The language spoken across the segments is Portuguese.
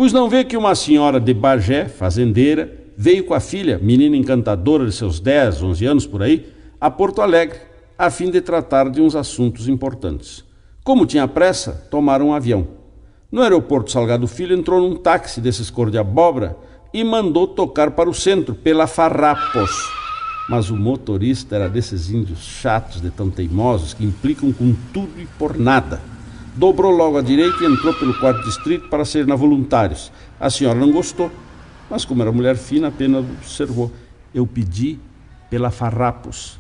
Pois não vê que uma senhora de Bagé, fazendeira, veio com a filha, menina encantadora de seus 10, 11 anos por aí, a Porto Alegre, a fim de tratar de uns assuntos importantes. Como tinha pressa, tomaram um avião. No aeroporto Salgado Filho entrou num táxi desses cor de abóbora e mandou tocar para o centro, pela Farrapos. Mas o motorista era desses índios chatos, de tão teimosos, que implicam com tudo e por nada. Dobrou logo à direita e entrou pelo 4º distrito para ser na Voluntários. A senhora não gostou, mas como era mulher fina, apenas observou. Eu pedi pela Farrapos.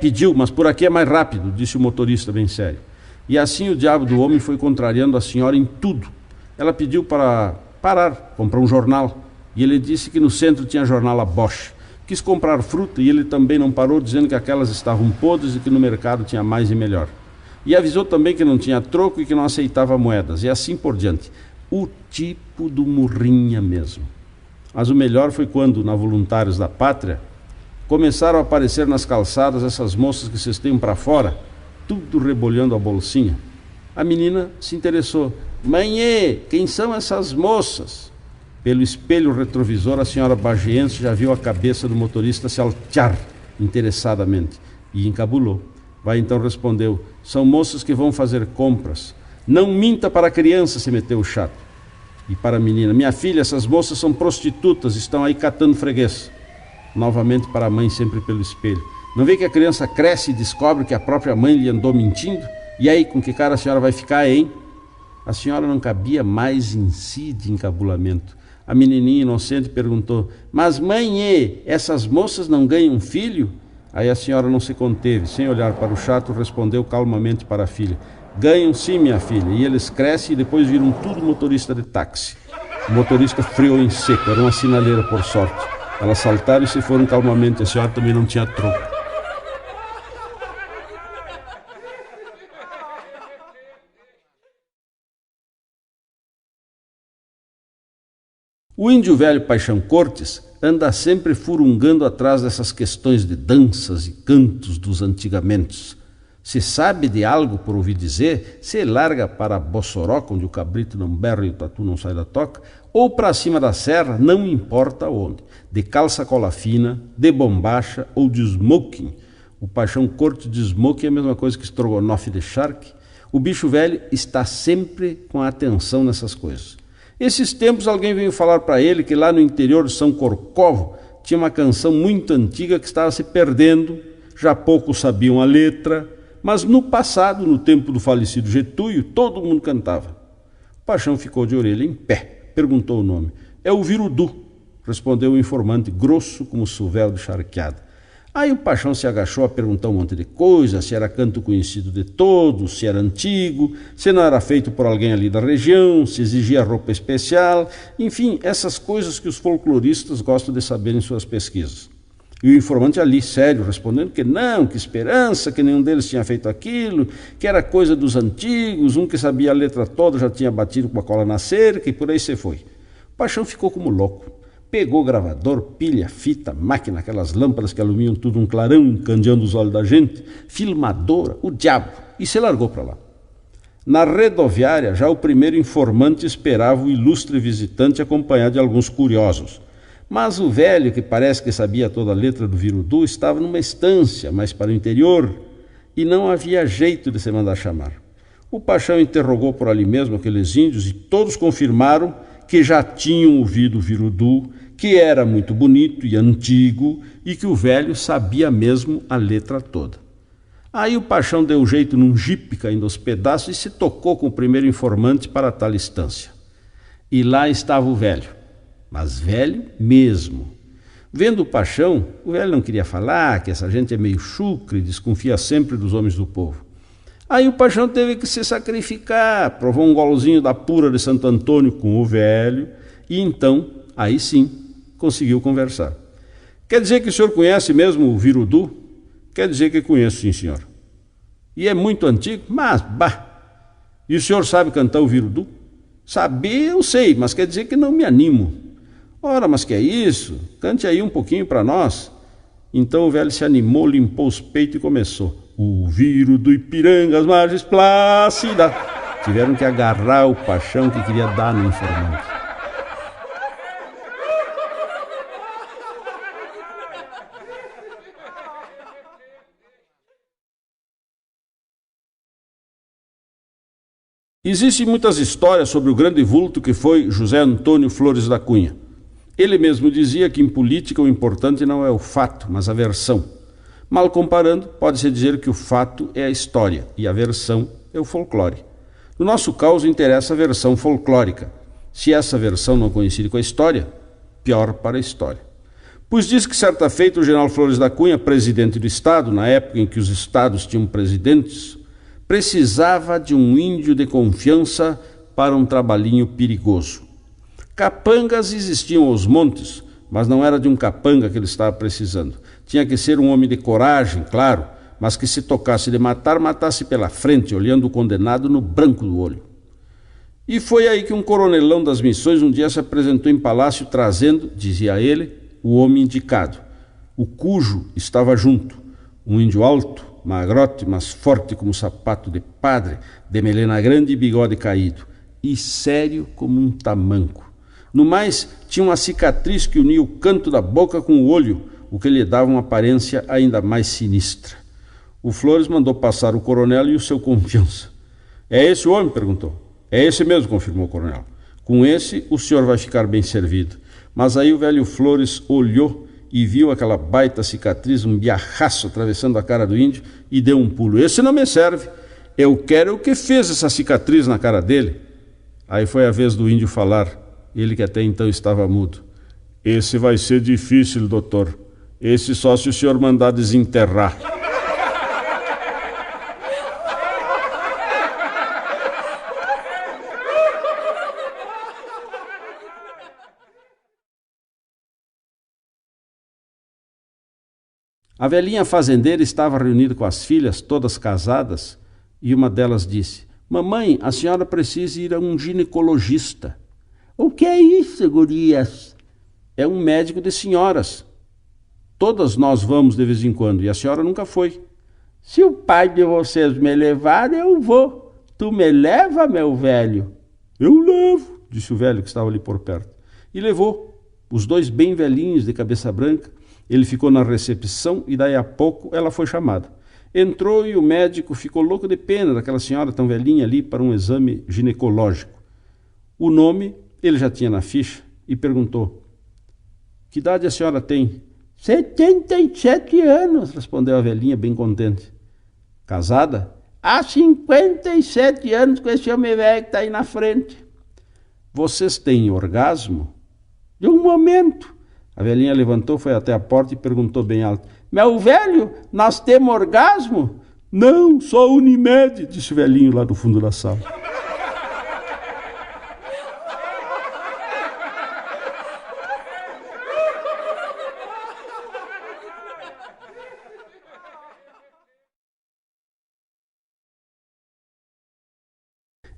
Pediu, mas por aqui é mais rápido, disse o motorista bem sério. E assim o diabo do homem foi contrariando a senhora em tudo. Ela pediu para parar, comprar um jornal. E ele disse que no centro tinha jornal a Bosch. Quis comprar fruta e ele também não parou, dizendo que aquelas estavam podres e que no mercado tinha mais e melhor. E avisou também que não tinha troco e que não aceitava moedas, e assim por diante. O tipo do murrinha mesmo. Mas o melhor foi quando, na Voluntários da Pátria, começaram a aparecer nas calçadas essas moças que se esteiam para fora, tudo rebolhando a bolsinha. A menina se interessou. Mãe, quem são essas moças? Pelo espelho retrovisor, a senhora bagiense já viu a cabeça do motorista se altear interessadamente e encabulou. Vai então respondeu, são moças que vão fazer compras. Não minta para a criança, se meteu o chato. E para a menina, minha filha, essas moças são prostitutas, estão aí catando freguês. Novamente para a mãe, sempre pelo espelho. Não vê que a criança cresce e descobre que a própria mãe lhe andou mentindo? E aí, com que cara a senhora vai ficar, hein? A senhora não cabia mais em si de encabulamento. A menininha inocente perguntou, mas mãe, essas moças não ganham filho? Aí a senhora não se conteve, sem olhar para o chato, respondeu calmamente para a filha, ganham sim, minha filha, e eles crescem e depois viram tudo motorista de táxi. O motorista freou em seco, era uma sinaleira por sorte. Elas saltaram e se foram calmamente, a senhora também não tinha troco. O índio velho Paixão Cortes anda sempre furungando atrás dessas questões de danças e cantos dos antigamentos. Se sabe de algo por ouvir dizer, se larga para Bossoroca, onde o cabrito não berra e o tatu não sai da toca, ou para cima da serra, não importa onde, de calça cola fina, de bombacha ou de smoking. O Paixão Cortes de smoking é a mesma coisa que estrogonofe de charque. O bicho velho está sempre com a atenção nessas coisas. Esses tempos alguém veio falar para ele que lá no interior de São Corcovo tinha uma canção muito antiga que estava se perdendo, já poucos sabiam a letra, mas no passado, no tempo do falecido Getúlio, todo mundo cantava. O Paixão ficou de orelha em pé, perguntou o nome. É o Virudu, respondeu o informante, grosso como suvelo de charqueada. Aí o Paixão se agachou a perguntar um monte de coisa, se era canto conhecido de todos, se era antigo, se não era feito por alguém ali da região, se exigia roupa especial, enfim, essas coisas que os folcloristas gostam de saber em suas pesquisas. E o informante ali, sério, respondendo que não, que esperança, que nenhum deles tinha feito aquilo, que era coisa dos antigos, um que sabia a letra toda já tinha batido com a cola na cerca e por aí se foi. O Paixão ficou como louco. Pegou gravador, pilha, fita, máquina, aquelas lâmpadas que alumiam tudo um clarão, encandeando os olhos da gente, filmadora, o diabo, e se largou para lá. Na rodoviária, já o primeiro informante esperava o ilustre visitante acompanhado de alguns curiosos. Mas o velho, que parece que sabia toda a letra do Virudu, estava numa estância mais para o interior e não havia jeito de se mandar chamar. O Paixão interrogou por ali mesmo aqueles índios e todos confirmaram que já tinham ouvido o Virudu, que era muito bonito e antigo e que o velho sabia mesmo a letra toda. Aí o Paixão deu jeito num jipe caindo aos pedaços e se tocou com o primeiro informante para tal estância. E lá estava o velho, mas velho mesmo. Vendo o Paixão, o velho não queria falar, que essa gente é meio chucre e desconfia sempre dos homens do povo. Aí o Paixão teve que se sacrificar, provou um golzinho da pura de Santo Antônio com o velho e então, aí sim, conseguiu conversar. Quer dizer que o senhor conhece mesmo o Virudu? Quer dizer que conheço, sim, senhor. E é muito antigo? Mas, bah! E o senhor sabe cantar o Virudu? Saber eu sei, mas quer dizer que não me animo. Ora, mas que é isso? Cante aí um pouquinho para nós. Então o velho se animou, limpou os peitos e começou. O Virudu Ipiranga, as margens plácidas. Tiveram que agarrar o Paixão que queria dar no informante. Existem muitas histórias sobre o grande vulto que foi José Antônio Flores da Cunha. Ele mesmo dizia que em política o importante não é o fato, mas a versão. Mal comparando, pode-se dizer que o fato é a história e a versão é o folclore. No nosso caso, interessa a versão folclórica. Se essa versão não coincide com a história, pior para a história. Pois diz que certa feita o general Flores da Cunha, presidente do estado, na época em que os estados tinham presidentes, precisava de um índio de confiança para um trabalhinho perigoso. Capangas existiam aos montes, mas não era de um capanga que ele estava precisando. Tinha que ser um homem de coragem, claro, mas que se tocasse de matar, matasse pela frente, olhando o condenado no branco do olho. E foi aí que um coronelão das missões um dia se apresentou em palácio trazendo, dizia ele, o homem indicado. O cujo estava junto, um índio alto, magrote, mas forte como sapato de padre, de melena grande e bigode caído, e sério como um tamanco. No mais, tinha uma cicatriz que unia o canto da boca com o olho, o que lhe dava uma aparência ainda mais sinistra. O Flores mandou passar o coronel e o seu confiança. É esse o homem? Perguntou. É esse mesmo, confirmou o coronel. Com esse, o senhor vai ficar bem servido. Mas aí o velho Flores olhou e viu aquela baita cicatriz, um biarraço atravessando a cara do índio e deu um pulo. Esse não me serve. Eu quero o que fez essa cicatriz na cara dele. Aí foi a vez do índio falar, ele que até então estava mudo. Esse vai ser difícil, doutor. Esse só se o senhor mandar desenterrar. A velhinha fazendeira estava reunida com as filhas, todas casadas, e uma delas disse, mamãe, a senhora precisa ir a um ginecologista. O que é isso, gurias? É um médico de senhoras. Todas nós vamos de vez em quando, e a senhora nunca foi. Se o pai de vocês me levar, eu vou. Tu me leva, meu velho? Eu levo, disse o velho que estava ali por perto. E levou, os dois bem velhinhos de cabeça branca. Ele ficou na recepção e daí a pouco ela foi chamada. Entrou e o médico ficou louco de pena daquela senhora tão velhinha ali para um exame ginecológico. O nome ele já tinha na ficha e perguntou, que idade a senhora tem? 77 anos, respondeu a velhinha bem contente. Casada? Há 57 anos com esse homem velho que está aí na frente. Vocês têm orgasmo? De um momento. A velhinha levantou, foi até a porta e perguntou bem alto, meu velho, nós temos orgasmo? Não, só Unimed, disse o velhinho lá do fundo da sala.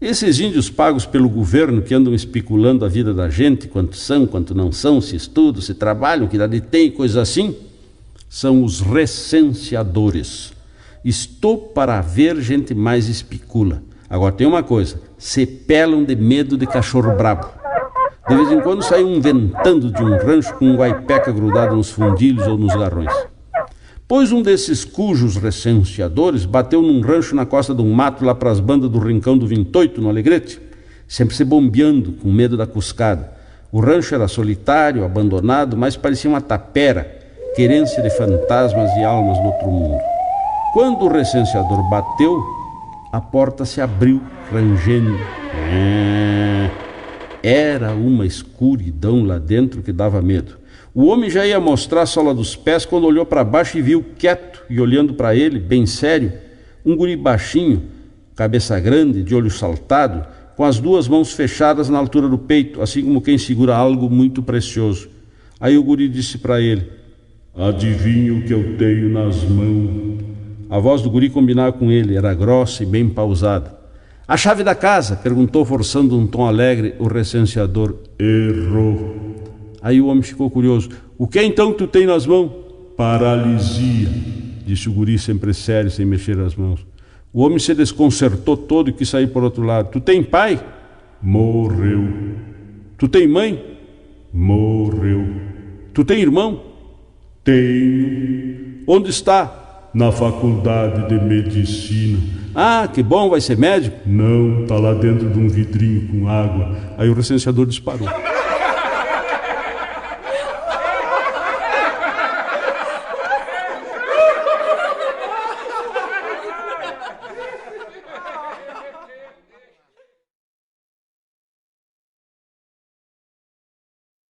Esses índios pagos pelo governo que andam especulando a vida da gente, quanto são, quanto não são, se estudam, se trabalham, que idade tem, coisa assim, são os recenseadores. Estou para ver gente mais especula. Agora tem uma coisa, se pelam de medo de cachorro brabo. De vez em quando sai um ventando de um rancho com um guaipeca grudado nos fundilhos ou nos garrões. Pois um desses cujos recenseadores bateu num rancho na costa de um mato lá para as bandas do Rincão do 28, no Alegrete, sempre se bombeando, com medo da cuscada. O rancho era solitário, abandonado, mas parecia uma tapera, querência de fantasmas e almas do outro mundo. Quando o recenseador bateu, a porta se abriu, rangendo. Era uma escuridão lá dentro que dava medo. O homem já ia mostrar a sola dos pés quando olhou para baixo e viu, quieto e olhando para ele, bem sério, um guri baixinho, cabeça grande, de olho saltado, com as duas mãos fechadas na altura do peito, assim como quem segura algo muito precioso. Aí o guri disse para ele, adivinha o que eu tenho nas mãos? A voz do guri combinava com ele, era grossa e bem pausada. A chave da casa? Perguntou, forçando um tom alegre, o recenseador. Errou. Aí o homem ficou curioso. O que então tu tem nas mãos? Paralisia, disse o guri sempre sério, sem mexer as mãos. O homem se desconcertou todo e quis sair por outro lado. Tu tem pai? Morreu. Tu tem mãe? Morreu. Tu tem irmão? Tenho. Onde está? Na faculdade de medicina. Ah, que bom, vai ser médico? Não, tá lá dentro de um vidrinho com água. Aí o recenseador disparou.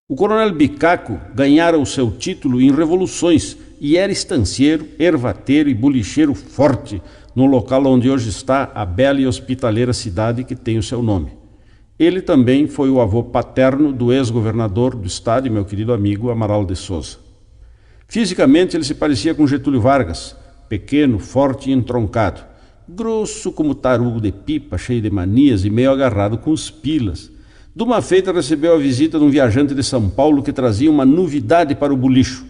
O coronel Bicaco ganhara o seu título em revoluções e era estanceiro, ervateiro e bolicheiro forte no local onde hoje está a bela e hospitaleira cidade que tem o seu nome. Ele também foi o avô paterno do ex-governador do estado e meu querido amigo Amaral de Souza. Fisicamente ele se parecia com Getúlio Vargas, pequeno, forte e entroncado, grosso como tarugo de pipa, cheio de manias e meio agarrado com os pilas. De uma feita recebeu a visita de um viajante de São Paulo que trazia uma novidade para o bolicho: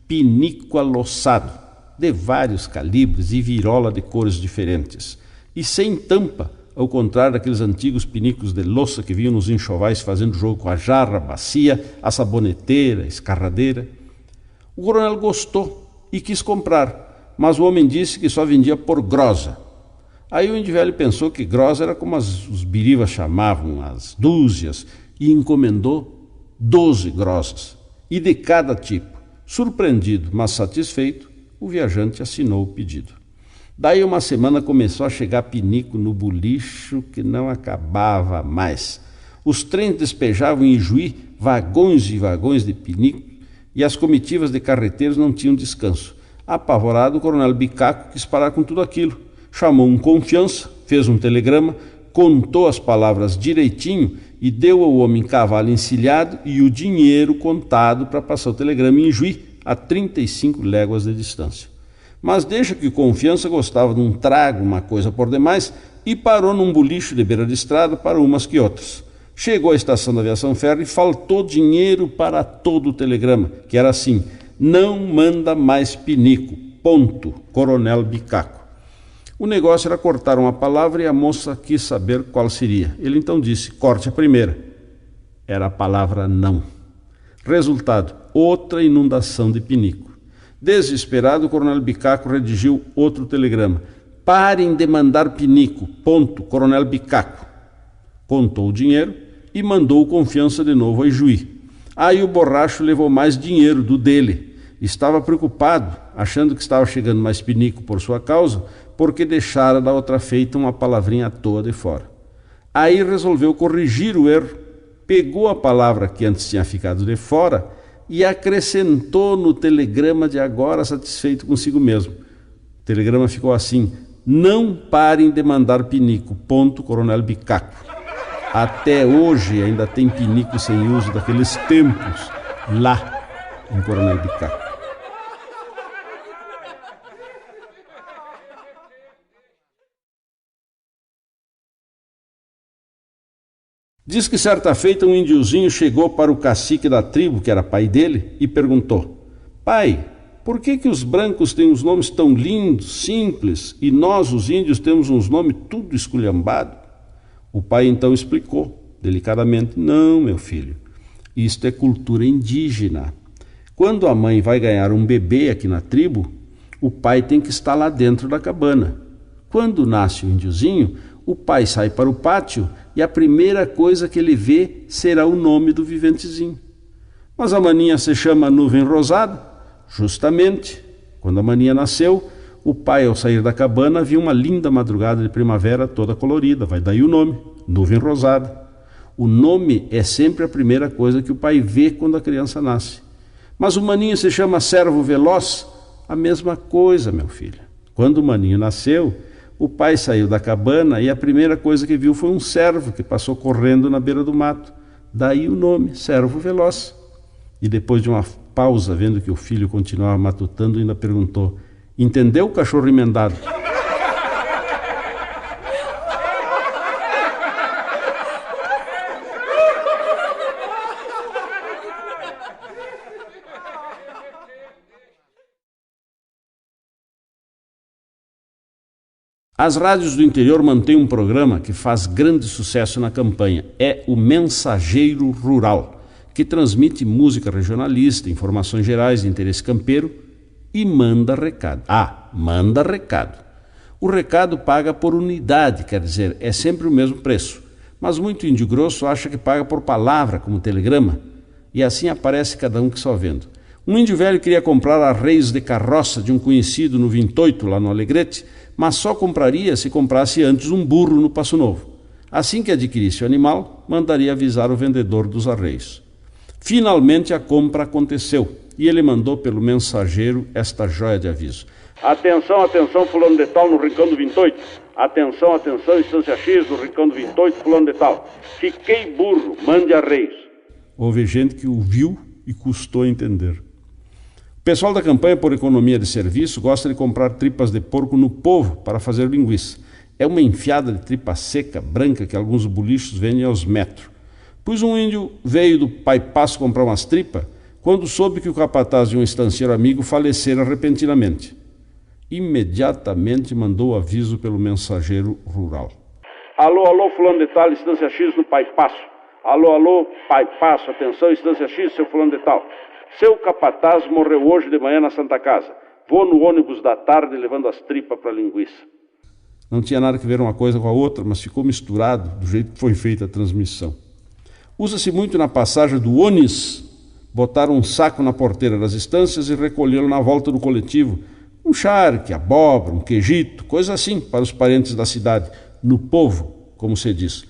pinico aloçado, de vários calibres e virola de cores diferentes. E sem tampa, ao contrário daqueles antigos pinicos de louça que vinham nos enxovais fazendo jogo com a jarra, a bacia, a saboneteira, a escarradeira. O coronel gostou e quis comprar, mas o homem disse que só vendia por grosa. Aí o índio velho pensou que grosa era como os birivas chamavam, as dúzias, e encomendou 12 grosas, e de cada tipo. Surpreendido, mas satisfeito, o viajante assinou o pedido. Daí uma semana começou a chegar pinico no bolicho que não acabava mais. Os trens despejavam em Ijuí vagões e vagões de pinico, e as comitivas de carreteiros não tinham descanso. Apavorado, o coronel Bicaco quis parar com tudo aquilo. Chamou um confiança, fez um telegrama, contou as palavras direitinho e deu ao homem cavalo encilhado e o dinheiro contado para passar o telegrama em Ijuí, a 35 léguas de distância. Mas deixa que o confiança gostava de um trago, uma coisa por demais, e parou num bolicho de beira de estrada para umas que outras. Chegou à estação da aviação ferro e faltou dinheiro para todo o telegrama, que era assim: não manda mais pinico, ponto, coronel Bicaco. O negócio era cortar uma palavra e a moça quis saber qual seria. Ele então disse: corte a primeira. Era a palavra não. Resultado: outra inundação de pinico. Desesperado, o coronel Bicaco redigiu outro telegrama: parem de mandar pinico, ponto, coronel Bicaco. Contou o dinheiro e mandou confiança de novo a Ijuí. Aí o borracho levou mais dinheiro do dele. Estava preocupado, achando que estava chegando mais pinico por sua causa, porque deixara da outra feita uma palavrinha à toa de fora. Aí resolveu corrigir o erro, pegou a palavra que antes tinha ficado de fora e acrescentou no telegrama de agora, satisfeito consigo mesmo. O telegrama ficou assim: não parem de mandar pinico, ponto, coronel Bicaco. Até hoje ainda tem pinico sem uso daqueles tempos, lá em Coronel Bicaco. Diz que certa feita um índiozinho chegou para o cacique da tribo, que era pai dele, e perguntou: pai, por que os brancos têm uns nomes tão lindos, simples, e nós, os índios, temos uns nomes tudo esculhambado? O pai então explicou, delicadamente: não, meu filho, isto é cultura indígena. Quando a mãe vai ganhar um bebê aqui na tribo, o pai tem que estar lá dentro da cabana. Quando nasce o índiozinho, o pai sai para o pátio e a primeira coisa que ele vê será o nome do viventezinho. Mas a maninha se chama Nuvem Rosada. Justamente, quando a maninha nasceu, o pai, ao sair da cabana, viu uma linda madrugada de primavera toda colorida. Vai daí o nome, Nuvem Rosada. O nome é sempre a primeira coisa que o pai vê quando a criança nasce. Mas o maninho se chama Cervo Veloz. A mesma coisa, meu filho. Quando o maninho nasceu, o pai saiu da cabana e a primeira coisa que viu foi um cervo que passou correndo na beira do mato. Daí o nome, Cervo Veloz. E depois de uma pausa, vendo que o filho continuava matutando, ainda perguntou: entendeu, cachorro emendado? As rádios do interior mantêm um programa que faz grande sucesso na campanha. É o Mensageiro Rural, que transmite música regionalista, informações gerais de interesse campeiro e manda recado. Manda recado. O recado paga por unidade, quer dizer, é sempre o mesmo preço. Mas muito índio grosso acha que paga por palavra, como telegrama, e assim aparece cada um que só vendo. Um índio velho queria comprar arreios de carroça de um conhecido no 28, lá no Alegrete, mas só compraria se comprasse antes um burro no Passo Novo. Assim que adquirisse o animal, mandaria avisar o vendedor dos arreios. Finalmente a compra aconteceu e ele mandou pelo mensageiro esta joia de aviso. Atenção, atenção, fulano de tal no rincão do 28. Atenção, atenção, Estância X no rincão do 28, fulano de tal. Fiquei burro, mande arreios. Houve gente que o viu e custou entender. O pessoal da campanha por economia de serviço gosta de comprar tripas de porco no Povo para fazer linguiça. É uma enfiada de tripa seca, branca, que alguns bolichos vendem aos metros. Pois um índio veio do Pai Passo comprar umas tripas quando soube que o capataz de um estanceiro amigo falecera repentinamente. Imediatamente mandou aviso pelo mensageiro rural. Alô, alô, fulano de tal, Estância X no Pai Passo. Alô, alô, Pai Passo, atenção, Estância X, seu fulano de tal. Seu capataz morreu hoje de manhã na Santa Casa. Vou no ônibus da tarde levando as tripas para linguiça. Não tinha nada que ver uma coisa com a outra, mas ficou misturado do jeito que foi feita a transmissão. Usa-se muito na passagem do ônibus botar um saco na porteira das estâncias e recolhê-lo na volta do coletivo. Um charque, abóbora, um queijito, coisa assim para os parentes da cidade, no povo, como se diz.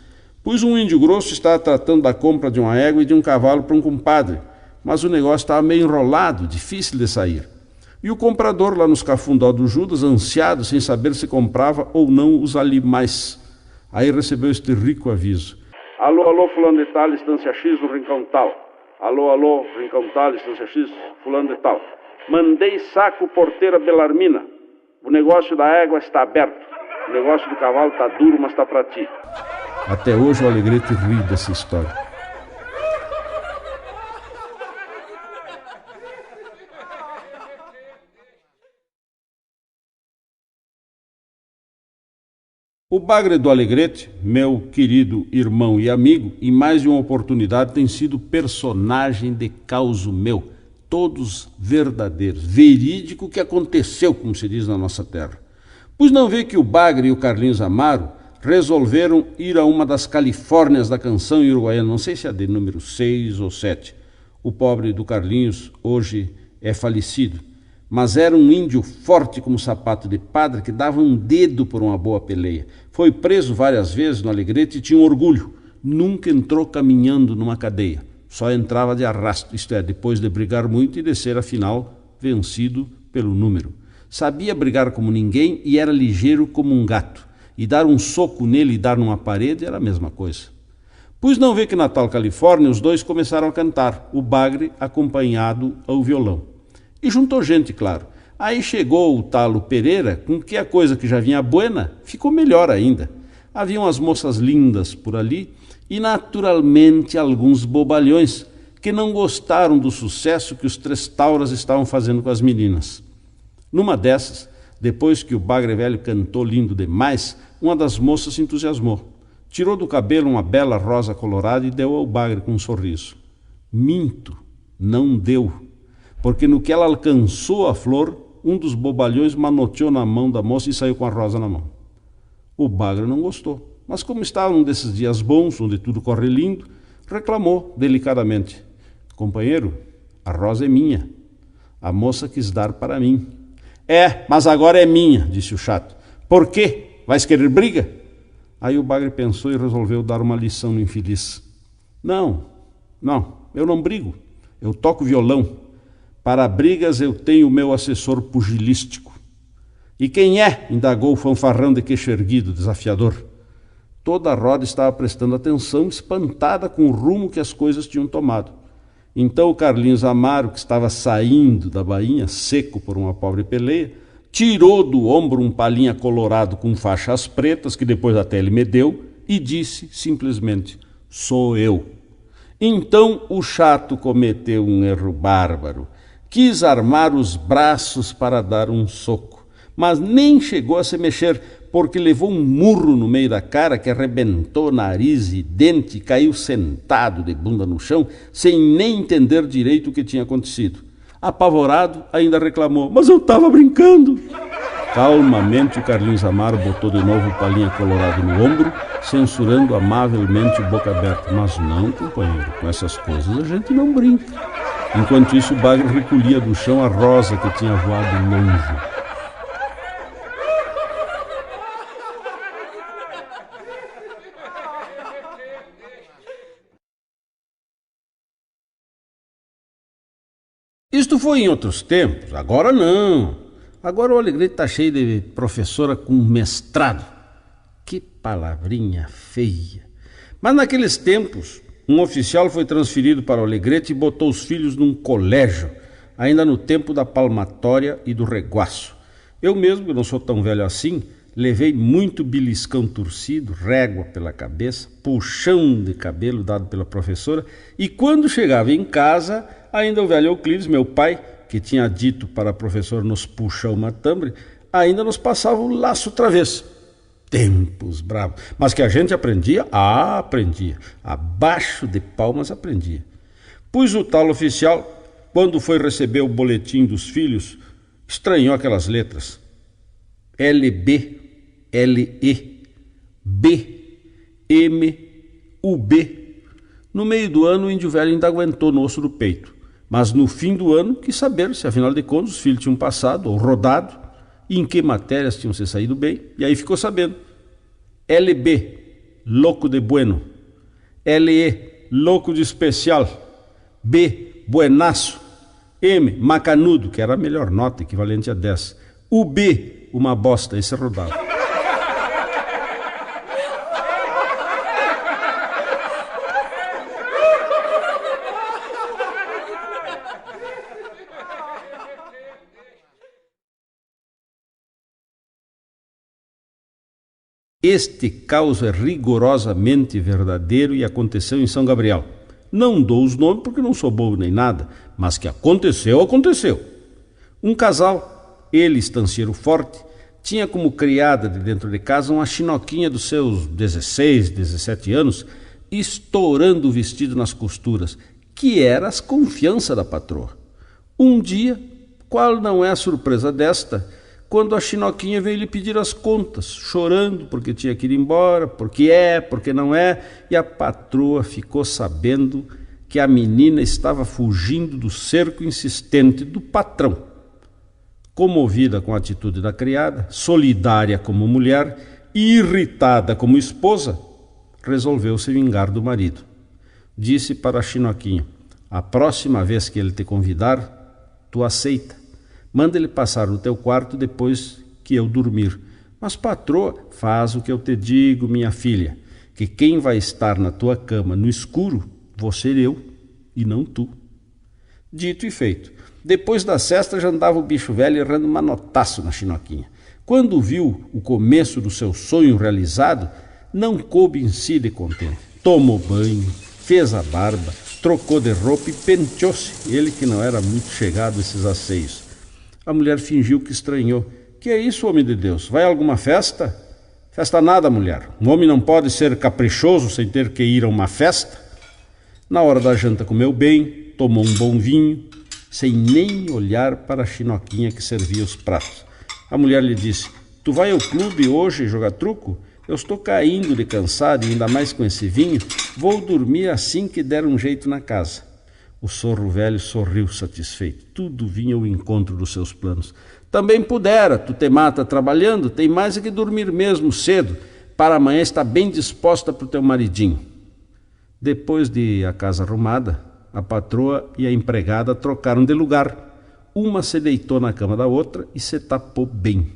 Pois um índio grosso estava tratando da compra de uma égua e de um cavalo para um compadre, mas o negócio estava meio enrolado, difícil de sair. E o comprador lá nos cafundó do Judas, ansiado, sem saber se comprava ou não os animais. Aí recebeu este rico aviso. Alô, alô, fulano de tal, Estância X no rincão tal. Alô, alô, rincão tal, Estância X, fulano de tal. Mandei saco porteira Belarmina. O negócio da égua está aberto. O negócio do cavalo está duro, mas está para ti. Até hoje o Alegrete ri dessa história. O Bagre do Alegrete, meu querido irmão e amigo, em mais de uma oportunidade tem sido personagem de causo meu, todos verdadeiros, verídico que aconteceu, como se diz na nossa terra. Pois não vê que o Bagre e o Carlinhos Amaro resolveram ir a uma das Califórnias da canção em Uruguaiana, não sei se é de número 6 ou 7. O pobre do Carlinhos hoje é falecido, mas era um índio forte como sapato de padre que dava um dedo por uma boa peleia. Foi preso várias vezes no Alegrete e tinha um orgulho. Nunca entrou caminhando numa cadeia. Só entrava de arrasto, isto é, depois de brigar muito e de ser, afinal, vencido pelo número. Sabia brigar como ninguém e era ligeiro como um gato. E dar um soco nele e dar numa parede era a mesma coisa. Pois não vê que na tal Califórnia os dois começaram a cantar, o Bagre acompanhado ao violão. E juntou gente, claro. Aí chegou o talo Pereira, com que a coisa que já vinha buena ficou melhor ainda. Haviam as moças lindas por ali e, naturalmente, alguns bobalhões que não gostaram do sucesso que os Três Tauras estavam fazendo com as meninas. Numa dessas, depois que o Bagre Velho cantou lindo demais, uma das moças se entusiasmou. Tirou do cabelo uma bela rosa colorada e deu ao Bagre com um sorriso. Minto, não deu. Porque no que ela alcançou a flor, um dos bobalhões manoteou na mão da moça e saiu com a rosa na mão. O Bagre não gostou, mas como estava num desses dias bons, onde tudo corre lindo, reclamou delicadamente. Companheiro, a rosa é minha. A moça quis dar para mim. É, mas agora é minha, disse o chato. Por quê? Vais querer briga? Aí o Bagre pensou e resolveu dar uma lição no infeliz. Não, eu não brigo. Eu toco violão. Para brigas eu tenho o meu assessor pugilístico. E quem é? Indagou o fanfarrão de queixo erguido, desafiador. Toda a roda estava prestando atenção, espantada com o rumo que as coisas tinham tomado. Então o Carlinhos Amaro, que estava saindo da bainha, seco por uma pobre peleia, tirou do ombro um palinha colorado com faixas pretas, que depois até ele me deu, e disse simplesmente, sou eu. Então o chato cometeu um erro bárbaro. Quis armar os braços para dar um soco, mas nem chegou a se mexer, porque levou um murro no meio da cara que arrebentou nariz e dente e caiu sentado de bunda no chão, sem nem entender direito o que tinha acontecido. Apavorado, ainda reclamou: mas eu estava brincando. Calmamente o Carlinhos Amaro botou de novo o Palinha Colorado no ombro, censurando amavelmente o boca aberta. Mas não, companheiro, com essas coisas a gente não brinca. Enquanto isso, o Bagre recolhia do chão a rosa que tinha voado longe. Isto foi em outros tempos, agora não. Agora o Alegrete está cheio de professora com mestrado. Que palavrinha feia. Mas naqueles tempos, um oficial foi transferido para o Alegrete e botou os filhos num colégio, ainda no tempo da palmatória e do reguaço. Eu mesmo, que não sou tão velho assim, levei muito beliscão torcido, régua pela cabeça, puxão de cabelo dado pela professora, e quando chegava em casa, ainda o velho Euclides, meu pai, que tinha dito para a professora nos puxar o matambre, ainda nos passava o laço outra vez. Tempos bravos. Mas que a gente aprendia? Ah, aprendia. Abaixo de palmas aprendia. Pois o tal oficial, quando foi receber o boletim dos filhos, estranhou aquelas letras. LB, LE, B, M, UB. No meio do ano o índio velho ainda aguentou no osso do peito. Mas no fim do ano quis saber se afinal de contas os filhos tinham passado ou rodado e em que matérias tinham se saído bem. E aí ficou sabendo. LB, louco de bueno. LE, louco de especial. B, buenaço. M, macanudo, que era a melhor nota, equivalente a 10. UB, uma bosta, esse é rodado. Este caos é rigorosamente verdadeiro e aconteceu em São Gabriel. Não dou os nomes porque não sou bobo nem nada, mas que aconteceu, aconteceu. Um casal, ele estanceiro forte, tinha como criada de dentro de casa uma chinoquinha dos seus 16, 17 anos, estourando o vestido nas costuras, que era as confiança da patroa. Um dia, qual não é a surpresa desta, quando a chinoquinha veio lhe pedir as contas, chorando porque tinha que ir embora, porque não é, e a patroa ficou sabendo que a menina estava fugindo do cerco insistente do patrão. Comovida com a atitude da criada, solidária como mulher e irritada como esposa, resolveu se vingar do marido. Disse para a chinoquinha: a próxima vez que ele te convidar, tu aceita. Manda ele passar no teu quarto depois que eu dormir. Mas, patroa, faz o que eu te digo, minha filha, que quem vai estar na tua cama no escuro, vou ser eu e não tu. Dito e feito. Depois da cesta já andava o bicho velho errando manotaço na chinoquinha. Quando viu o começo do seu sonho realizado, não coube em si de contente. Tomou banho, fez a barba, trocou de roupa e penteou-se, ele que não era muito chegado a esses asseios. A mulher fingiu que estranhou. Que é isso, homem de Deus? Vai a alguma festa? Festa nada, mulher. Um homem não pode ser caprichoso sem ter que ir a uma festa. Na hora da janta comeu bem, tomou um bom vinho, sem nem olhar para a chinoquinha que servia os pratos. A mulher lhe disse: tu vai ao clube hoje jogar truco? Eu estou caindo de cansado e ainda mais com esse vinho, vou dormir assim que der um jeito na casa. O sorro velho sorriu satisfeito. Tudo vinha ao encontro dos seus planos. Também pudera, tu te mata trabalhando, tem mais é que dormir mesmo cedo, para amanhã estar bem disposta para o teu maridinho. Depois de a casa arrumada, a patroa e a empregada trocaram de lugar. Uma se deitou na cama da outra e se tapou bem.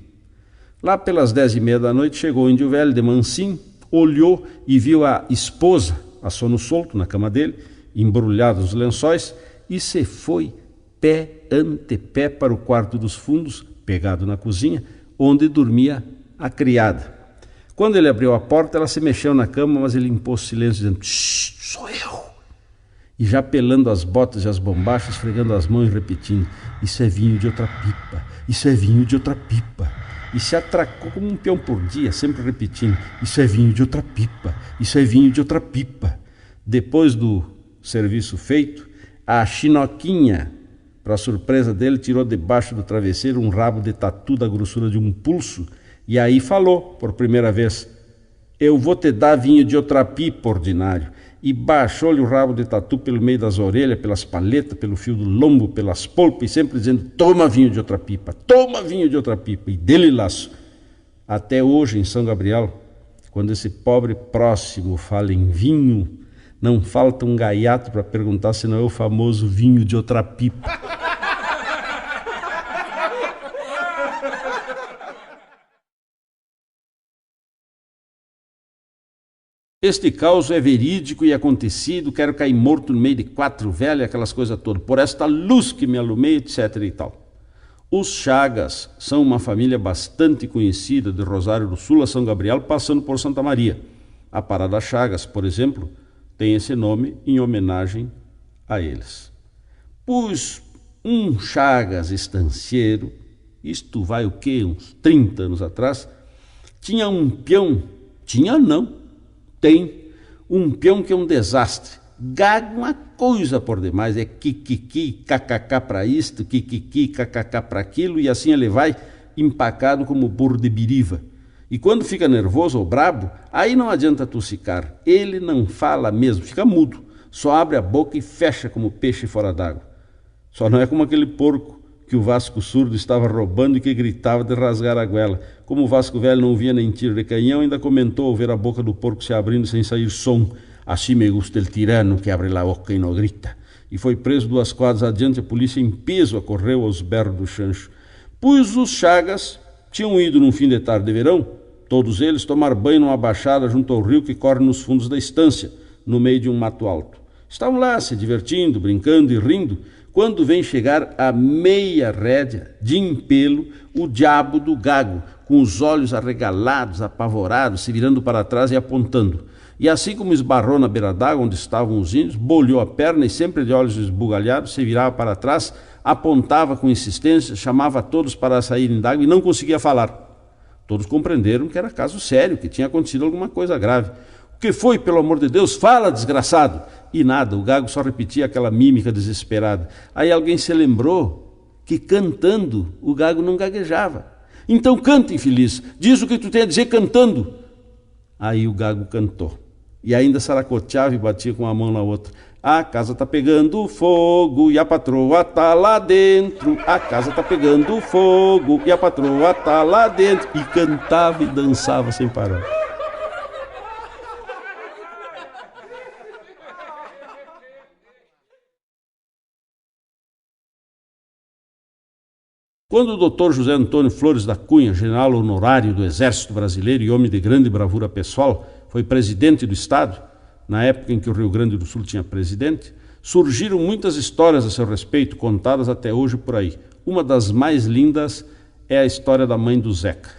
Lá pelas 10:30 da noite chegou o índio velho de mansinho, olhou e viu a esposa, a sono solto na cama dele, embrulhado nos lençóis, e se foi pé ante pé para o quarto dos fundos, pegado na cozinha, onde dormia a criada. Quando ele abriu a porta, ela se mexeu na cama, mas ele impôs silêncio, dizendo: shh, sou eu. E já pelando as botas e as bombachas, esfregando as mãos e repetindo: isso é vinho de outra pipa, isso é vinho de outra pipa. E se atracou como um peão por dia, sempre repetindo: isso é vinho de outra pipa, isso é vinho de outra pipa. Depois do serviço feito, a chinoquinha, Para surpresa dele, tirou debaixo do travesseiro um rabo de tatu da grossura de um pulso e aí falou, por primeira vez: eu vou te dar vinho de outra pipa, ordinário. E baixou-lhe o rabo de tatu pelo meio das orelhas, pelas paletas, pelo fio do lombo, pelas polpas, e sempre dizendo: toma vinho de outra pipa, toma vinho de outra pipa. E dele laço. Até hoje, em São Gabriel, quando esse pobre próximo fala em vinho, não falta um gaiato para perguntar se não é o famoso vinho de outra pipa. Este caos é verídico e acontecido, quero cair morto no meio de 4 velhas, aquelas coisas todas, por esta luz que me alumei, etc. e tal. Os Chagas são uma família bastante conhecida de Rosário do Sul a São Gabriel, passando por Santa Maria. A Parada Chagas, por exemplo, tem esse nome em homenagem a eles. Pois um Chagas estancieiro, isto vai o quê? Uns 30 anos atrás, tinha um peão, tinha não, tem um peão que é um desastre. Gago uma coisa por demais, é kikiki, kkk para isto, kikiki, kkk para aquilo, e assim ele vai empacado como burro de biriva. E quando fica nervoso ou brabo, aí não adianta tossicar, ele não fala mesmo, fica mudo, só abre a boca e fecha como peixe fora d'água. Só não é como aquele porco que o Vasco surdo estava roubando e que gritava de rasgar a goela. Como o Vasco velho não via nem tiro de canhão, ainda comentou ao ver a boca do porco se abrindo sem sair som. Assim me gusta el tirano que abre a boca e não grita. E foi preso 2 quadras adiante, a polícia em peso acorreu aos berros do chancho. Pois os Chagas tinham ido num fim de tarde de verão, todos eles, tomar banho numa baixada junto ao rio que corre nos fundos da estância, no meio de um mato alto. Estavam lá se divertindo, brincando e rindo, quando vem chegar a meia rédea de empelo o diabo do Gago, com os olhos arregalados, apavorados, se virando para trás e apontando. E assim como esbarrou na beira d'água onde estavam os índios, bolhou a perna e sempre de olhos esbugalhados, se virava para trás, apontava com insistência, chamava todos para saírem d'água e não conseguia falar. Todos compreenderam que era caso sério, que tinha acontecido alguma coisa grave. O que foi, pelo amor de Deus? Fala, desgraçado! E nada, o Gago só repetia aquela mímica desesperada. Aí alguém se lembrou que cantando o Gago não gaguejava. Então canta, infeliz, diz o que tu tem a dizer cantando. Aí o Gago cantou. E ainda saracoteava e batia com uma mão na outra. A casa tá pegando fogo e a patroa tá lá dentro. A casa tá pegando fogo e a patroa tá lá dentro. E cantava e dançava sem parar. Quando o doutor José Antônio Flores da Cunha, general honorário do Exército Brasileiro e homem de grande bravura pessoal, foi presidente do Estado, na época em que o Rio Grande do Sul tinha presidente, surgiram muitas histórias a seu respeito, contadas até hoje por aí. Uma das mais lindas é a história da mãe do Zeca.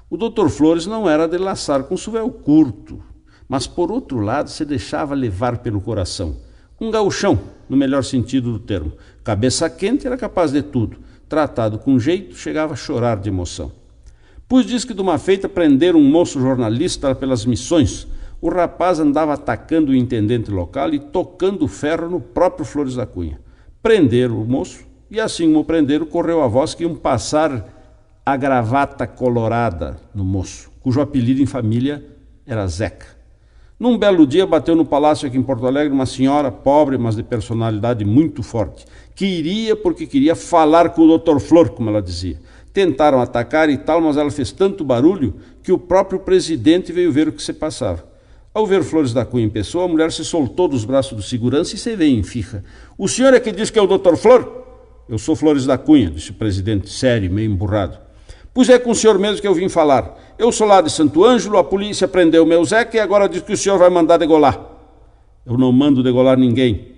O doutor Flores não era de laçar com suvel curto, mas por outro lado se deixava levar pelo coração. Um gauchão, no melhor sentido do termo. Cabeça quente, era capaz de tudo. Tratado com jeito, chegava a chorar de emoção. Pois diz que de uma feita prenderam um moço jornalista pelas missões. O rapaz andava atacando o intendente local e tocando ferro no próprio Flores da Cunha. Prenderam o moço e assim como o prenderam, correu a voz que iam passar a gravata colorada no moço, cujo apelido em família era Zeca. Num belo dia bateu no palácio aqui em Porto Alegre uma senhora pobre, mas de personalidade muito forte, que iria porque queria falar com o Dr. Flor, como ela dizia. Tentaram atacar e tal, mas ela fez tanto barulho que o próprio presidente veio ver o que se passava. Ao ver Flores da Cunha em pessoa, a mulher se soltou dos braços do segurança e se veio em firra. O senhor é que diz que é o Dr. Flor? Eu sou Flores da Cunha, disse o presidente, sério, meio emburrado. Pois é com o senhor mesmo que eu vim falar. Eu sou lá de Santo Ângelo, a polícia prendeu o meu Zeca e agora diz que o senhor vai mandar degolar. Eu não mando degolar ninguém.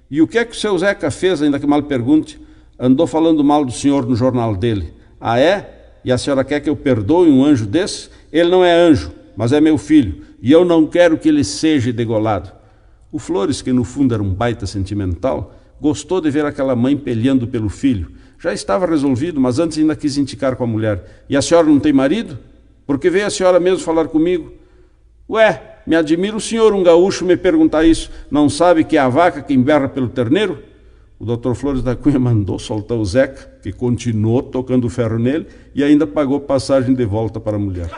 E o que é que o seu Zeca fez, ainda que mal pergunte? Andou falando mal do senhor no jornal dele. Ah, é? E a senhora quer que eu perdoe um anjo desse? Ele não é anjo, mas é meu filho. E eu não quero que ele seja degolado. O Flores, que no fundo era um baita sentimental, gostou de ver aquela mãe peleando pelo filho. Já estava resolvido, mas antes ainda quis indicar com a mulher. E a senhora não tem marido? Porque veio a senhora mesmo falar comigo. Ué, me admira o senhor, um gaúcho, me perguntar isso. Não sabe que é a vaca quem berra pelo terneiro? O Dr. Flores da Cunha mandou soltar o Zeca, que continuou tocando ferro nele e ainda pagou passagem de volta para a mulher.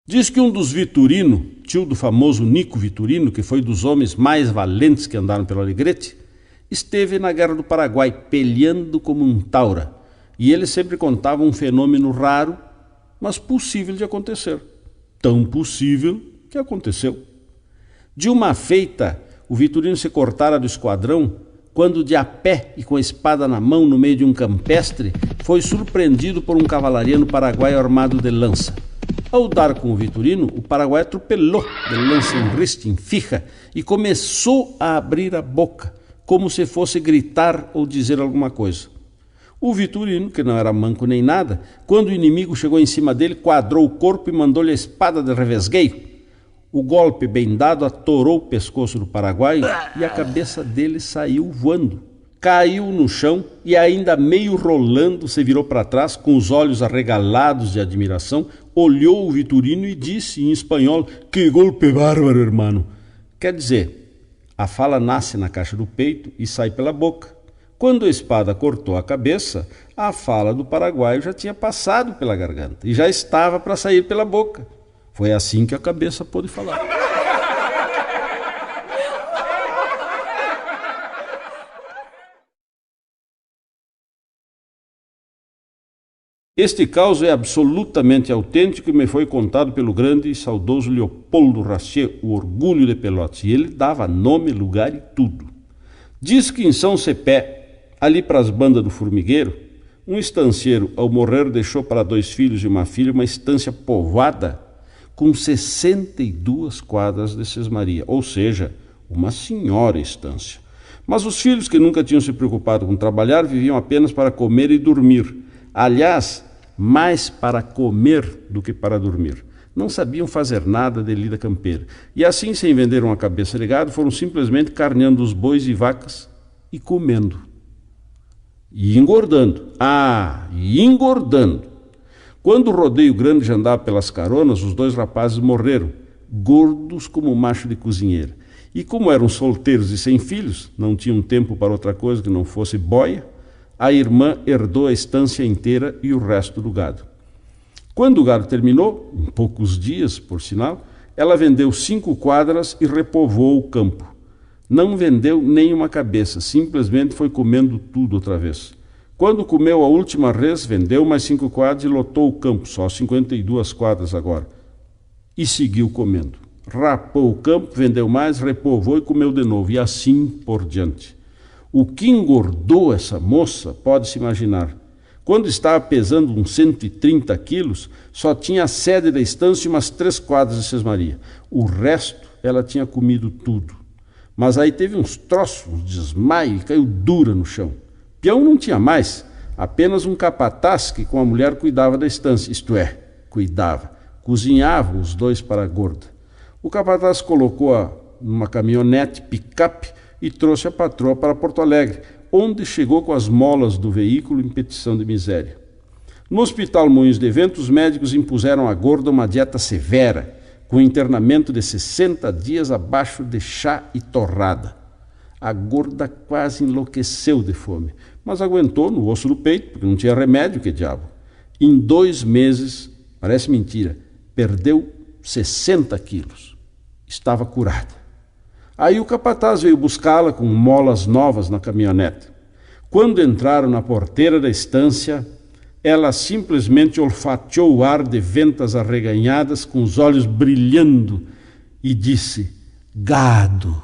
Diz que um dos Vitorino, tio do famoso Nico Vitorino, que foi dos homens mais valentes que andaram pelo Alegrete, esteve na Guerra do Paraguai, peleando como um taura. E ele sempre contava um fenômeno raro, mas possível de acontecer. Tão possível que aconteceu. De uma feita, o Vitorino se cortara do esquadrão quando, de a pé e com a espada na mão no meio de um campestre, foi surpreendido por um cavalariano paraguaio armado de lança. Ao dar com o Vitorino, o paraguaio atropelou de lança em riste, em fija, e começou a abrir a boca, como se fosse gritar ou dizer alguma coisa. O Vitorino, que não era manco nem nada, quando o inimigo chegou em cima dele, quadrou o corpo e mandou-lhe a espada de revesgueio. O golpe bem dado atorou o pescoço do paraguaio e a cabeça dele saiu voando. Caiu no chão e, ainda meio rolando, se virou para trás, com os olhos arregalados de admiração, olhou o Vitorino e disse em espanhol: "Que golpe bárbaro, hermano!" Quer dizer, a fala nasce na caixa do peito e sai pela boca. Quando a espada cortou a cabeça, a fala do paraguaio já tinha passado pela garganta e já estava para sair pela boca. Foi assim que a cabeça pôde falar. Este caso é absolutamente autêntico e me foi contado pelo grande e saudoso Leopoldo Rachier, o orgulho de Pelotas, e ele dava nome, lugar e tudo. Diz que em São Cepé, ali para as bandas do Formigueiro, um estancieiro, ao morrer, deixou para 2 filhos e uma filha uma estância povoada com 62 quadras de sesmaria, ou seja, uma senhora estância. Mas os filhos, que nunca tinham se preocupado com trabalhar, viviam apenas para comer e dormir. Aliás, mais para comer do que para dormir. Não sabiam fazer nada de lida campeira. E assim, sem vender uma cabeça de gado, foram simplesmente carneando os bois e vacas e comendo. E engordando. E engordando. Quando o rodeio grande já andava pelas caronas, os 2 rapazes morreram, gordos como macho de cozinheira. E como eram solteiros e sem filhos, não tinham tempo para outra coisa que não fosse boia, a irmã herdou a estância inteira e o resto do gado. Quando o gado terminou, em poucos dias, por sinal, ela vendeu 5 quadras e repovoou o campo. Não vendeu nem uma cabeça, simplesmente foi comendo tudo outra vez. Quando comeu a última res, vendeu mais 5 quadras e lotou o campo, só 52 quadras agora. E seguiu comendo. Rapou o campo, vendeu mais, repovoou e comeu de novo, e assim por diante. O que engordou essa moça, pode-se imaginar. Quando estava pesando uns 130 quilos, só tinha a sede da estância e umas 3 quadras de sesmaria. O resto, ela tinha comido tudo. Mas aí teve uns troços, um desmaio, e caiu dura no chão. Peão não tinha mais, apenas um capataz que com a mulher cuidava da estância, isto é, cuidava. Cozinhava os 2 para a gorda. O capataz colocou-a numa caminhonete picape e trouxe a patroa para Porto Alegre, onde chegou com as molas do veículo em petição de miséria. No Hospital Moinhos de Vento, os médicos impuseram à gorda uma dieta severa, com internamento de 60 dias abaixo de chá e torrada. A gorda quase enlouqueceu de fome, mas aguentou no osso do peito, porque não tinha remédio, que diabo. Em 2 meses, parece mentira, perdeu 60 quilos. Estava curada. Aí o capataz veio buscá-la com molas novas na caminhonete. Quando entraram na porteira da estância, ela simplesmente olfateou o ar de ventas arreganhadas, com os olhos brilhando, e disse: "Gado,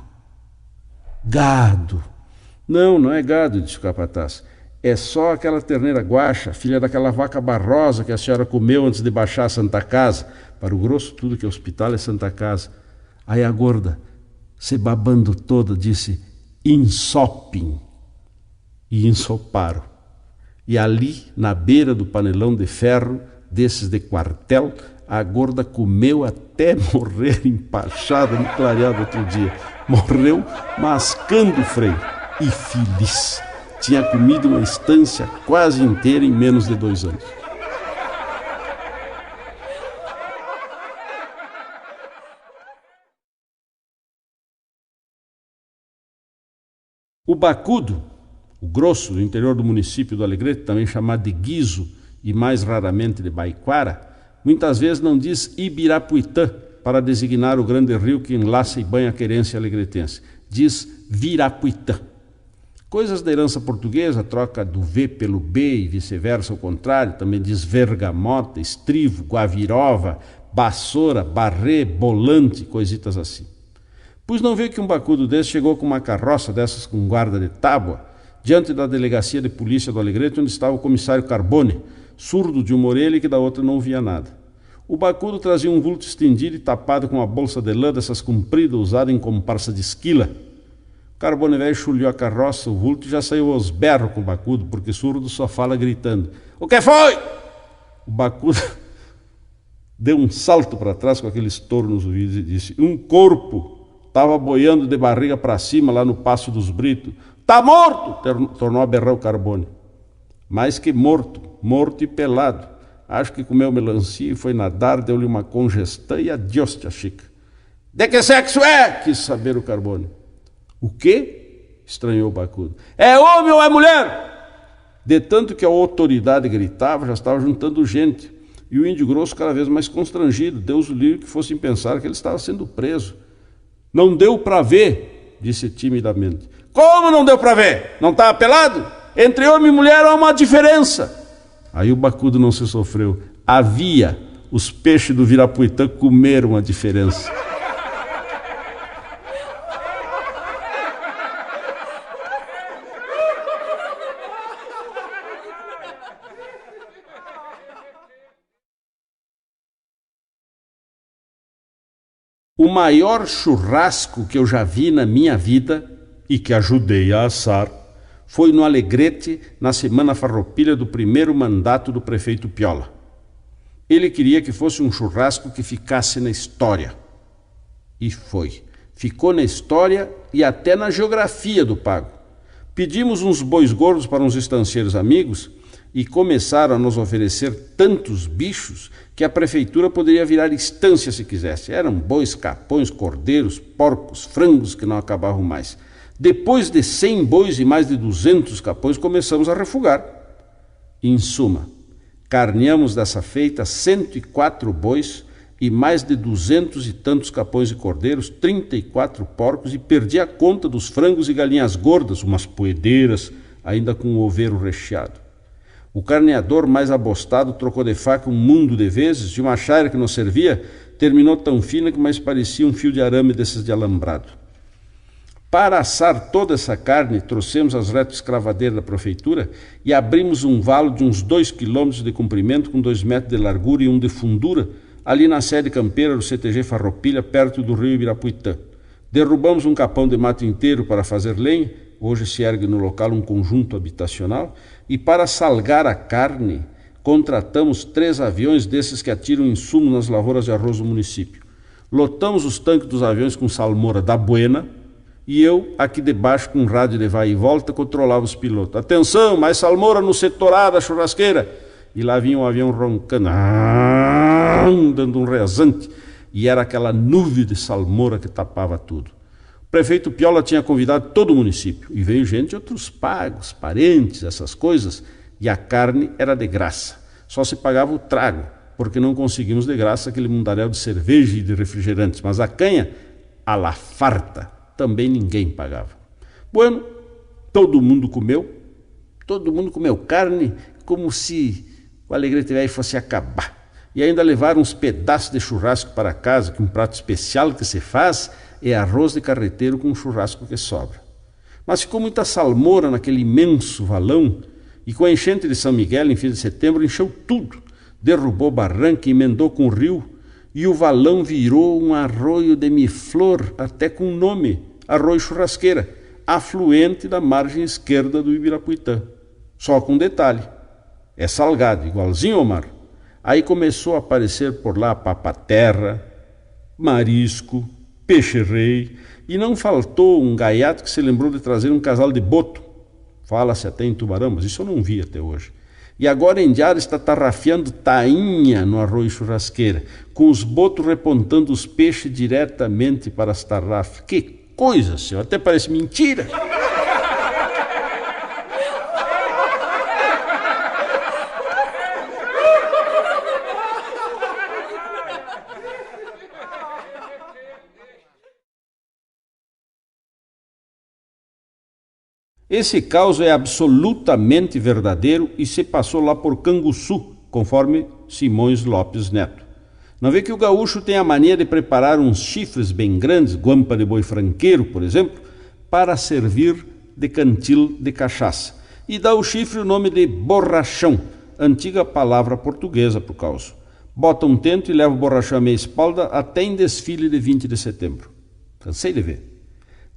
gado." Não é gado, disse o capataz. "É só aquela terneira guaxa, filha daquela vaca barrosa que a senhora comeu antes de baixar a Santa Casa." Para o grosso, tudo que é hospital é Santa Casa. Aí a gorda, se babando toda, disse: "Ensopem." E ensoparam. E ali, na beira do panelão de ferro, desses de quartel, a gorda comeu até morrer empachada no clareado outro dia. Morreu mascando o freio. e feliz. Tinha comido uma estância quase inteira em menos de 2 anos. O bacudo, o grosso do interior do município do Alegrete, também chamado de guizo e mais raramente de baiquara, muitas vezes não diz Ibirapuitã para designar o grande rio que enlaça e banha a querência alegretense. Diz Virapuitã. Coisas da herança portuguesa, troca do V pelo B e vice-versa ao contrário, também diz vergamota, estrivo, guavirova, bassoura, barrê, bolante, coisitas assim. Pois não vê que um bacudo desse chegou com uma carroça dessas com guarda de tábua, diante da delegacia de polícia do Alegrete, onde estava o comissário Carbone, surdo de uma orelha e que da outra não via nada. O bacudo trazia um vulto estendido e tapado com uma bolsa de lã dessas compridas, usada em comparsa de esquila. O Carbone velho chulhou a carroça, o vulto, e já saiu aos berros com o bacudo, porque surdo só fala gritando. O que foi? O bacudo deu um salto para trás com aquele estouro nos ouvidos e disse: um corpo estava boiando de barriga para cima lá no Passo dos Britos. Tá morto! Tornou a berrar o Carbone. Mais que morto, morto e pelado. Acho que comeu melancia e foi nadar, deu-lhe uma congestão e adiós, tia Chica. De que sexo é? Quis saber o Carbone. O quê? Estranhou o bacudo. É homem ou é mulher? De tanto que a autoridade gritava, já estava juntando gente. E o índio grosso cada vez mais constrangido. Deus o livre que fossem pensar que ele estava sendo preso. Não deu para ver, disse timidamente. Como não deu para ver? Não estava pelado? Entre homem e mulher há uma diferença. Aí o bacudo não se sofreu. Havia. Os peixes do Virapuitã comeram a diferença. O maior churrasco que eu já vi na minha vida e que ajudei a assar foi no Alegrete, na Semana Farroupilha do primeiro mandato do prefeito Piola. Ele queria que fosse um churrasco que ficasse na história. E foi. Ficou na história e até na geografia do pago. Pedimos uns bois gordos para uns estancieiros amigos e começaram a nos oferecer tantos bichos que a prefeitura poderia virar estância se quisesse. Eram bois, capões, cordeiros, porcos, frangos que não acabavam mais. Depois de 100 bois e mais de 200 capões, começamos a refugar. Em suma, carneamos dessa feita 104 bois e mais de 200 e tantos capões e cordeiros, 34 porcos, e perdi a conta dos frangos e galinhas gordas, umas poedeiras, ainda com o oveiro recheado. O carneador mais abostado trocou de faca um mundo de vezes e uma chaira que nos servia terminou tão fina que mais parecia um fio de arame desses de alambrado. Para assar toda essa carne, trouxemos as retroescravadeiras da prefeitura e abrimos um valo de uns 2 quilômetros de comprimento com 2 metros de largura e 1 de fundura, ali na sede campeira do CTG Farroupilha, perto do rio Ibirapuitã. Derrubamos um capão de mato inteiro para fazer lenha, hoje se ergue no local um conjunto habitacional, e para salgar a carne, contratamos 3 aviões desses que atiram insumo nas lavouras de arroz do município. Lotamos os tanques dos aviões com salmoura da Buena, e eu, aqui debaixo, com um rádio de vai e volta, controlava os pilotos. Atenção, mais salmoura no setor A da churrasqueira. E lá vinha um avião roncando, dando um rezante, e era aquela nuvem de salmoura que tapava tudo. O prefeito Piola tinha convidado todo o município, e veio gente de outros pagos, parentes, essas coisas, e a carne era de graça. Só se pagava o trago, porque não conseguimos de graça aquele mundaréu de cerveja e de refrigerantes, mas a canha, a la farta, também ninguém pagava. Bueno, todo mundo comeu carne como se o Alegrete velho fosse acabar. E ainda levaram uns pedaços de churrasco para casa, que um prato especial que se faz é arroz de carreteiro com churrasco que sobra. Mas ficou muita salmoura naquele imenso valão, e com a enchente de São Miguel em fim de setembro encheu tudo, derrubou barranca, emendou com o rio, e o valão virou um arroio de miflor, até com nome, Arroio Churrasqueira, afluente da margem esquerda do Ibirapuitã. Só com um detalhe, é salgado, igualzinho ao mar. Aí começou a aparecer por lá papaterra, marisco, peixe-rei, E não faltou um gaiato que se lembrou de trazer um casal de boto. Fala-se até em tubarão, mas isso eu não vi até hoje. E agora em Diário está tarrafiando tainha no arroz churrasqueira, com os botos repontando os peixes diretamente para as tarrafas. Que coisa, senhor! Até parece mentira! Esse caos é absolutamente verdadeiro e se passou lá por Canguçu, conforme Simões Lopes Neto. Não vê que o gaúcho tem a mania de preparar uns chifres bem grandes, guampa de boi franqueiro, por exemplo, para servir de cantil de cachaça. E dá ao chifre o nome de borrachão, antiga palavra portuguesa para o caos. Bota um tento e leva o borrachão à meia espalda até em desfile de 20 de setembro. Cansei de ver.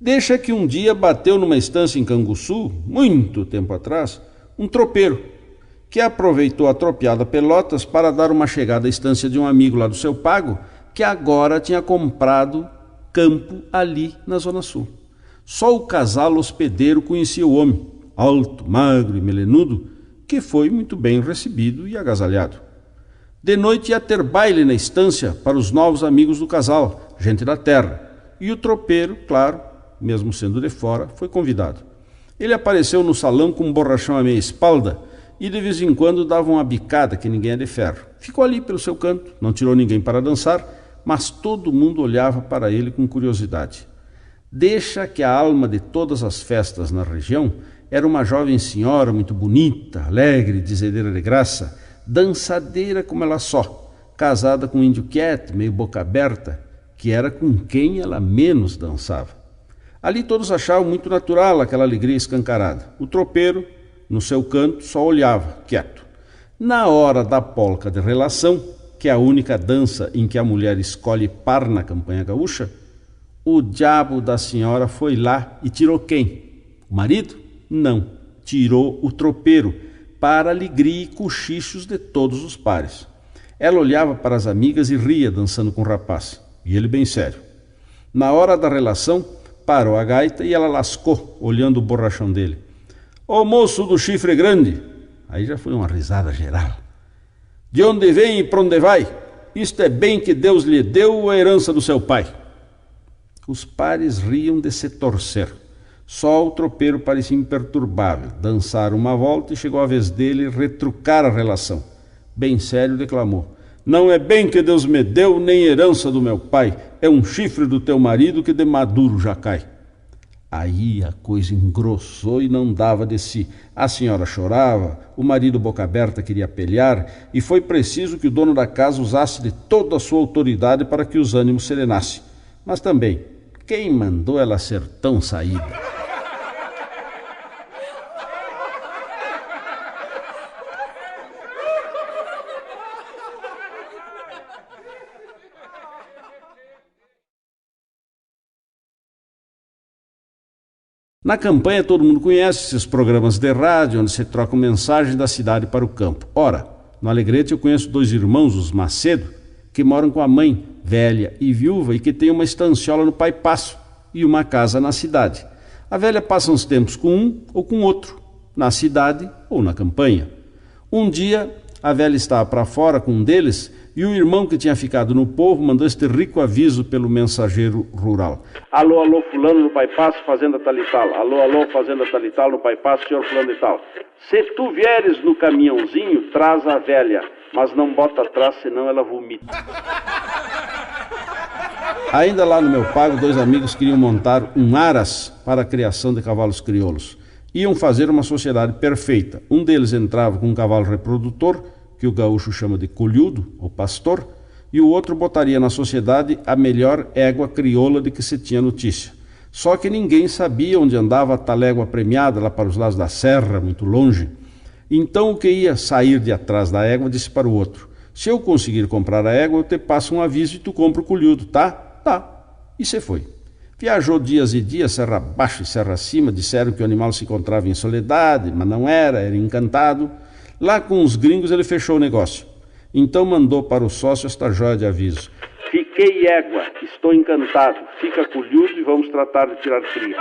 Deixa que um dia bateu numa estância em Canguçu, muito tempo atrás, um tropeiro, que aproveitou a tropeada Pelotas para dar uma chegada à estância de um amigo lá do seu pago, que agora tinha comprado campo ali na Zona Sul. Só o casal hospedeiro conhecia o homem, alto, magro e melenudo, que foi muito bem recebido e agasalhado. De noite ia ter baile na estância para os novos amigos do casal, gente da terra, e o tropeiro, claro, mesmo sendo de fora, foi convidado. Ele apareceu no salão com um borrachão à meia espalda e de vez em quando dava uma bicada que ninguém é de ferro. Ficou ali pelo seu canto, não tirou ninguém para dançar, mas todo mundo olhava para ele com curiosidade. Deixa que a alma de todas as festas na região era uma jovem senhora muito bonita, alegre, dizedeira de graça, dançadeira como ela só, casada com um índio quieto, meio boca aberta, que era com quem ela menos dançava. Ali todos achavam muito natural aquela alegria escancarada. O tropeiro, no seu canto, só olhava, quieto. Na hora da polca de relação, que é a única dança em que a mulher escolhe par na campanha gaúcha, o diabo da senhora foi lá e tirou quem? O marido? Não, tirou o tropeiro, para alegria e cochichos de todos os pares. Ela olhava para as amigas e ria dançando com o rapaz, e ele bem sério. Na hora da relação, parou a gaita e ela lascou, olhando o borrachão dele. Ô moço do chifre grande! Aí já foi uma risada geral. De onde vem e para onde vai? Isto é bem que Deus lhe deu a herança do seu pai. Os pares riam de se torcer. Só o tropeiro parecia imperturbável. Dançaram uma volta e chegou a vez dele retrucar a relação. Bem sério declamou. Não é bem que Deus me deu, nem herança do meu pai. É um chifre do teu marido que de maduro já cai. Aí a coisa engrossou e não dava de si. A senhora chorava, o marido boca aberta queria pelear, e foi preciso que o dono da casa usasse de toda a sua autoridade para que os ânimos serenassem. Mas também, quem mandou ela ser tão saída? Na campanha todo mundo conhece esses programas de rádio onde se trocam mensagens da cidade para o campo. Ora, no Alegrete eu conheço 2 irmãos, os Macedo, que moram com a mãe, velha e viúva, e que tem uma estanciola no Pai Passo e uma casa na cidade. A velha passa uns tempos com um ou com outro, na cidade ou na campanha. Um dia a velha estava para fora com um deles e o irmão que tinha ficado no povo mandou este rico aviso pelo mensageiro rural. Alô, alô, fulano no Pai Passo, fazenda tal e tal. Alô, alô, fazenda tal e tal, no Pai Passo, senhor fulano e tal. Se tu vieres no caminhãozinho, traz a velha, mas não bota atrás, senão ela vomita. Ainda lá no meu pago, 2 amigos queriam montar um aras para a criação de cavalos crioulos. Iam fazer uma sociedade perfeita. Um deles entrava com um cavalo reprodutor, que o gaúcho chama de colhudo, ou pastor, e o outro botaria na sociedade a melhor égua crioula de que se tinha notícia. Só que ninguém sabia onde andava a tal égua premiada, lá para os lados da serra, muito longe. Então o que ia sair de atrás da égua disse para o outro: se eu conseguir comprar a égua, eu te passo um aviso e tu compra o colhudo, tá? Tá. E se foi. Viajou dias e dias, serra abaixo e serra acima, disseram que o animal se encontrava em soledade, mas não era encantado. Lá com os gringos ele fechou o negócio. Então mandou para o sócio esta joia de aviso: fique Troquei égua, estou encantado. Fica colhudo e vamos tratar de tirar cria.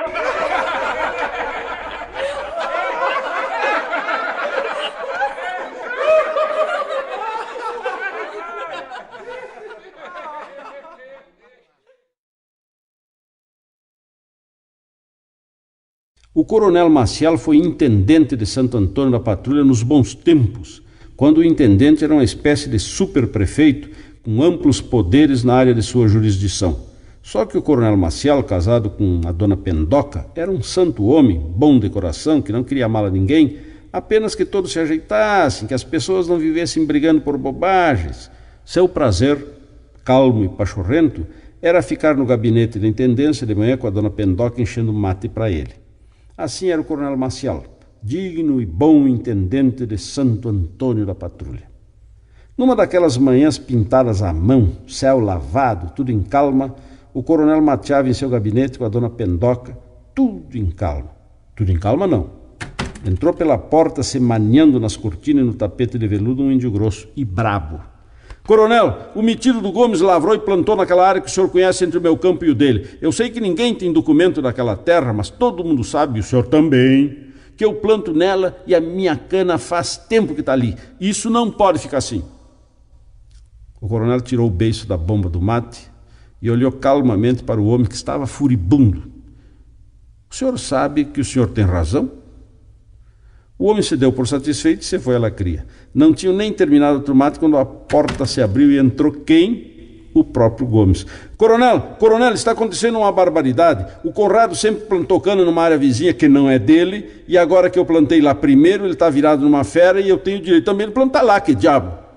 O coronel Maciel foi intendente de Santo Antônio da Patrulha nos bons tempos, quando o intendente era uma espécie de superprefeito com amplos poderes na área de sua jurisdição. Só que o coronel Maciel, casado com a dona Pendoca, era um santo homem, bom de coração, que não queria mal a ninguém, apenas que todos se ajeitassem, que as pessoas não vivessem brigando por bobagens. Seu prazer, calmo e pachorrento, era ficar no gabinete da intendência de manhã com a dona Pendoca enchendo mate para ele. Assim era o coronel Maciel, digno e bom intendente de Santo Antônio da Patrulha. Numa daquelas manhãs pintadas à mão, céu lavado, tudo em calma, o coronel mateava em seu gabinete com a dona Pendoca, tudo em calma. Tudo em calma não. Entrou pela porta se maniando nas cortinas e no tapete de veludo um índio grosso e brabo. Coronel, o metido do Gomes lavrou e plantou naquela área que o senhor conhece entre o meu campo e o dele. Eu sei que ninguém tem documento daquela terra, mas todo mundo sabe, e o senhor também, que eu planto nela e a minha cana faz tempo que está ali. Isso não pode ficar assim. O coronel tirou o beiço da bomba do mate e olhou calmamente para o homem que estava furibundo. O senhor sabe que o senhor tem razão? O homem se deu por satisfeito e se foi à lacria. Não tinha nem terminado o tomate quando a porta se abriu e entrou quem? O próprio Gomes. Coronel, está acontecendo uma barbaridade. O Conrado sempre plantou cana numa área vizinha que não é dele, e agora que eu plantei lá primeiro, ele está virado numa fera e eu tenho direito também de plantar lá, que diabo.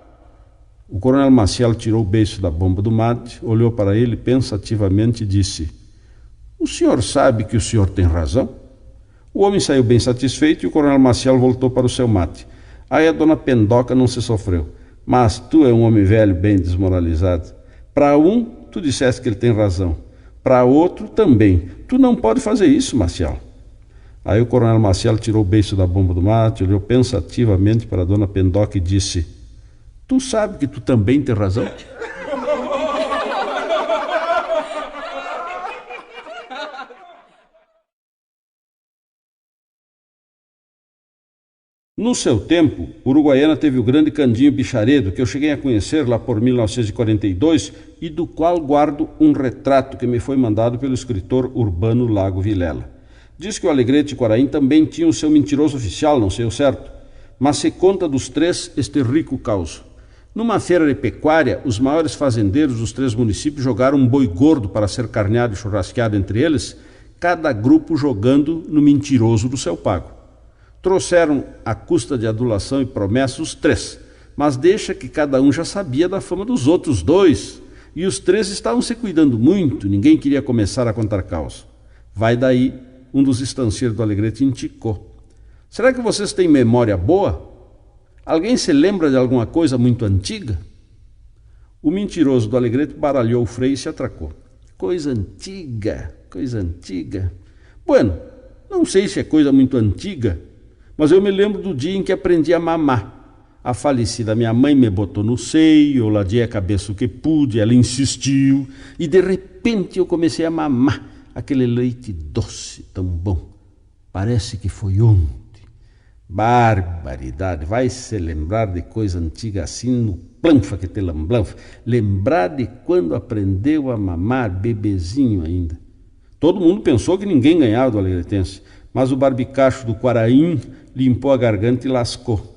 O coronel Maciel tirou o beiço da bomba do mate, olhou para ele pensativamente e disse: o senhor sabe que o senhor tem razão? O homem saiu bem satisfeito e o coronel Maciel voltou para o seu mate. Aí a dona Pendoca não se sofreu. Mas tu é um homem velho bem desmoralizado. Para um, tu disseste que ele tem razão. Para outro, também. Tu não pode fazer isso, Maciel. Aí o coronel Maciel tirou o beiço da bomba do mate, olhou pensativamente para a dona Pendoca e disse: tu sabe que tu também tem razão? No seu tempo, Uruguaiana teve o grande Candinho Bicharedo, que eu cheguei a conhecer lá por 1942 e do qual guardo um retrato que me foi mandado pelo escritor Urbano Lago Vilela. Diz que o Alegrete Quaraim também tinha o seu mentiroso oficial, não sei o certo, mas se conta dos três este rico caos. Numa feira de pecuária, os maiores fazendeiros dos três municípios jogaram um boi gordo para ser carneado e churrasqueado entre eles, cada grupo jogando no mentiroso do seu pago. Trouxeram, à custa de adulação e promessa, os três, mas deixa que cada um já sabia da fama dos outros dois, e os três estavam se cuidando muito, ninguém queria começar a contar caos. Vai daí, um dos estancieiros do Alegrete inticou: será que vocês têm memória boa? Alguém se lembra de alguma coisa muito antiga? O mentiroso do Alegrete baralhou o freio e se atracou. Coisa antiga. Bueno, não sei se é coisa muito antiga, mas eu me lembro do dia em que aprendi a mamar. A falecida minha mãe me botou no seio, eu ladei a cabeça o que pude, ela insistiu, e de repente eu comecei a mamar aquele leite doce, tão bom. Parece que foi ontem. Barbaridade, vai se lembrar de coisa antiga assim no planfa que te lamblanfa. Lembrar de quando aprendeu a mamar, bebezinho ainda. Todo mundo pensou que ninguém ganhava do alegretense, mas o barbicacho do Quaraim limpou a garganta e lascou.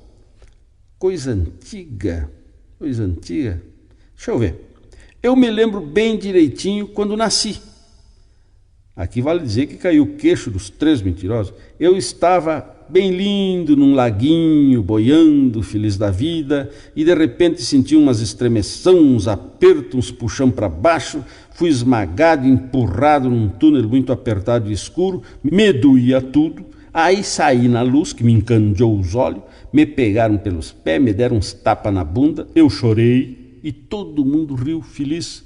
Coisa antiga. Deixa eu ver. Eu me lembro bem direitinho quando nasci. Aqui vale dizer que caiu o queixo dos três mentirosos. Eu estava bem lindo num laguinho, boiando, feliz da vida, e de repente senti umas estremeção, uns apertos, uns puxão para baixo, fui esmagado, empurrado num túnel muito apertado e escuro, me doía tudo, aí saí na luz, que me encandeou os olhos, me pegaram pelos pés, me deram uns tapas na bunda, eu chorei, e todo mundo riu feliz.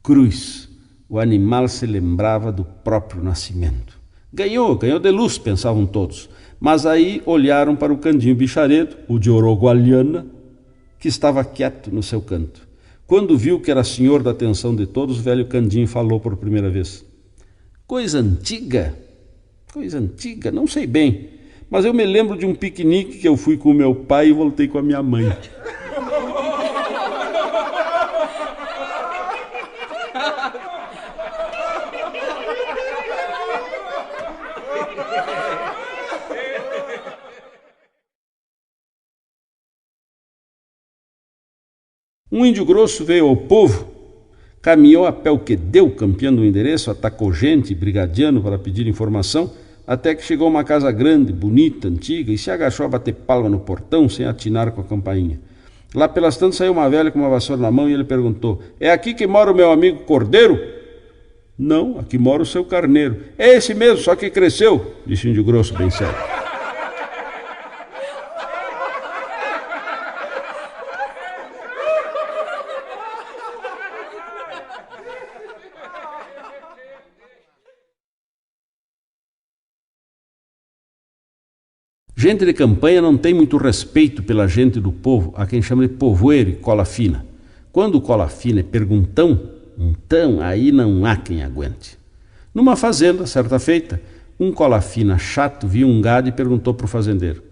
Cruz, o animal se lembrava do próprio nascimento. Ganhou de luz, pensavam todos. Mas aí olharam para o Candinho Bicharedo, o de Uruguaiana, que estava quieto no seu canto. Quando viu que era senhor da atenção de todos, o velho Candim falou por primeira vez. Coisa antiga? Coisa antiga? Não sei bem, mas eu me lembro de um piquenique que eu fui com o meu pai e voltei com a minha mãe. Um índio grosso veio ao povo, caminhou a pé o que deu, campeando o endereço, atacou gente, brigadiano para pedir informação, até que chegou a uma casa grande, bonita, antiga, e se agachou a bater palma no portão, sem atinar com a campainha. Lá pelas tantas saiu uma velha com uma vassoura na mão e ele perguntou, é aqui que mora o meu amigo Cordeiro? Não, aqui mora o seu carneiro. É esse mesmo, só que cresceu, disse o índio grosso bem sério. Gente de campanha não tem muito respeito pela gente do povo, a quem chama de povoeiro e cola fina. Quando o cola fina é perguntão, então aí não há quem aguente. Numa fazenda, certa feita, um cola fina chato viu um gado e perguntou para o fazendeiro.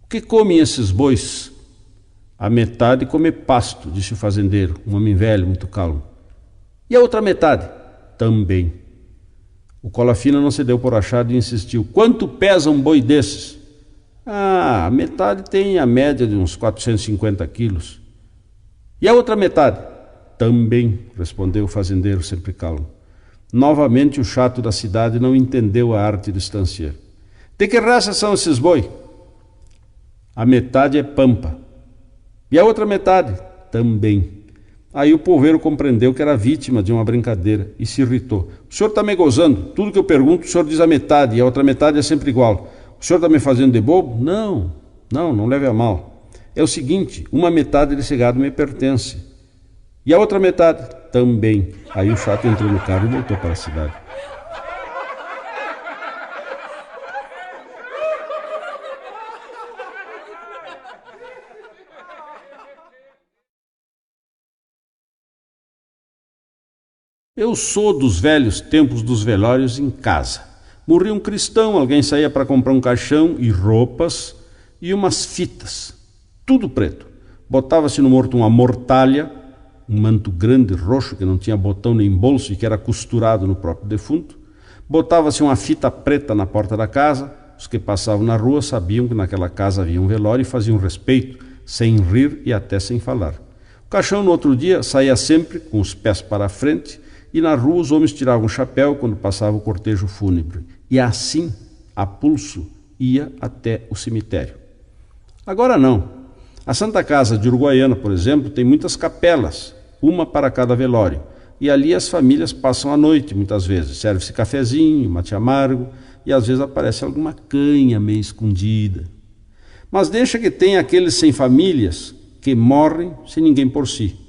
O que comem esses bois? A metade come pasto, disse o fazendeiro, um homem velho, muito calmo. E a outra metade? Também. O cola fina não se deu por achado e insistiu. Quanto pesa um boi desses? A metade tem a média de uns 450 quilos. E a outra metade? Também, respondeu o fazendeiro sempre calmo. Novamente o chato da cidade não entendeu a arte do estancieiro. De que raça são esses boi? A metade é pampa. E a outra metade? Também. Aí o poveiro compreendeu que era vítima de uma brincadeira e se irritou. O senhor está me gozando. Tudo que eu pergunto, o senhor diz a metade e a outra metade é sempre igual. O senhor está me fazendo de bobo? Não leve a mal. É o seguinte, uma metade desse gado me pertence. E a outra metade? Também. Aí o chato entrou no carro e voltou para a cidade. Eu sou dos velhos tempos dos velórios em casa. Morria um cristão, alguém saía para comprar um caixão e roupas e umas fitas, tudo preto. Botava-se no morto uma mortalha, um manto grande, roxo, que não tinha botão nem bolso e que era costurado no próprio defunto. Botava-se uma fita preta na porta da casa. Os que passavam na rua sabiam que naquela casa havia um velório e faziam respeito, sem rir e até sem falar. O caixão no outro dia saía sempre com os pés para a frente e na rua os homens tiravam o chapéu quando passava o cortejo fúnebre. E assim, a pulso, ia até o cemitério. Agora não. A Santa Casa de Uruguaiana, por exemplo, tem muitas capelas, uma para cada velório. E ali as famílias passam a noite, muitas vezes. Serve-se cafezinho, mate amargo, e às vezes aparece alguma canha meio escondida. Mas deixa que tenha aqueles sem famílias que morrem sem ninguém por si.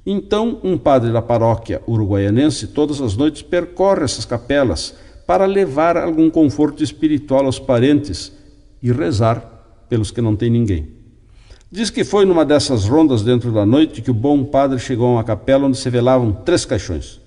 Então, um padre da paróquia uruguaianense, todas as noites, percorre essas capelas para levar algum conforto espiritual aos parentes e rezar pelos que não têm ninguém. Diz que foi numa dessas rondas dentro da noite que o bom padre chegou a uma capela onde se velavam 3 caixões.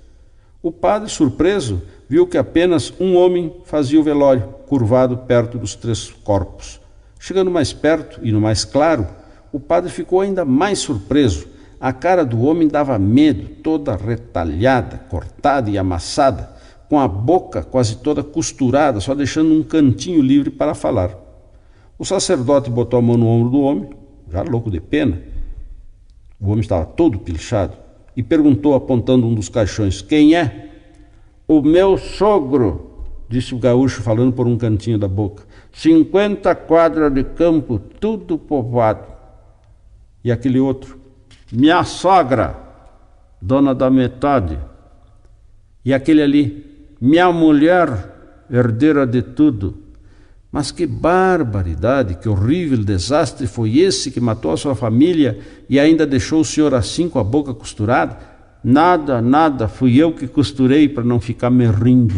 O padre, surpreso, viu que apenas um homem fazia o velório, curvado perto dos 3 corpos. Chegando mais perto e no mais claro, o padre ficou ainda mais surpreso. A cara do homem dava medo, toda retalhada, cortada e amassada, com a boca quase toda costurada, só deixando um cantinho livre para falar. O sacerdote botou a mão no ombro do homem, já louco de pena. O homem estava todo pilchado e perguntou, apontando um dos caixões, quem é? O meu sogro, disse o gaúcho falando por um cantinho da boca. 50 quadras de campo, tudo povoado. E aquele outro, minha sogra, dona da metade. E aquele ali, minha mulher, herdeira de tudo. Mas que barbaridade, que horrível desastre foi esse que matou a sua família e ainda deixou o senhor assim com a boca costurada? Nada, fui eu que costurei para não ficar me rindo.